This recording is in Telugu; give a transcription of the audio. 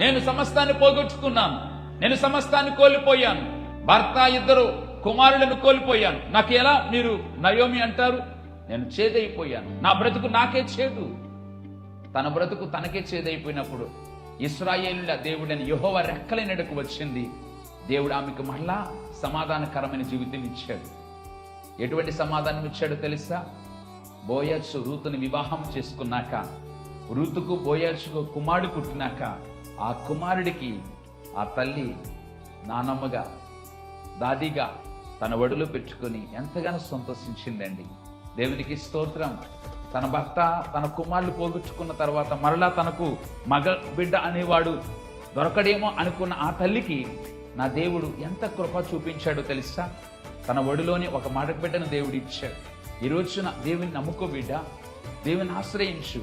నేను సమస్తాన్ని పోగొట్టుకున్నాను, నేను సమస్తాన్ని కోల్పోయాను, భర్త ఇద్దరు కుమారులను కోల్పోయాను. నాకు ఎలా మీరు నయోమి అంటారు? నేను చేదైపోయాను, నా బ్రతుకు నాకే చేదు. తన బ్రతుకు తనకే చేదైపోయినప్పుడు ఇశ్రాయేలుల దేవుడని యెహోవా రెక్కలైనడకు వచ్చింది. దేవుడు ఆమెకు మళ్ళా సమాధానకరమైన జీవితం ఇచ్చాడు. ఎటువంటి సమాధానం ఇచ్చాడో తెలుసా? బోయజు రూతుని వివాహం చేసుకున్నాక, రూతుకు బోయజుకు కుమారుడు పుట్టినాక, ఆ కుమారుడికి ఆ తల్లి నానమ్మగా దాదిగా తన ఒడిలో పెట్టుకొని ఎంతగానో సంతోషించిందండి. దేవునికి స్తోత్రం. తన భర్త తన కుమారులు పోగొట్టుకున్న తర్వాత మరలా తనకు మగ బిడ్డ అనేవాడు దొరకడేమో అనుకున్న ఆ తల్లికి నా దేవుడు ఎంత కృప చూపించాడో తెలుసా? తన ఒడిలోని ఒక మగ బిడ్డను దేవుడు ఇచ్చాడు. ఈ రోజున దేవుని నమ్ముకో బిడ్డ, దేవుని ఆశ్రయించు.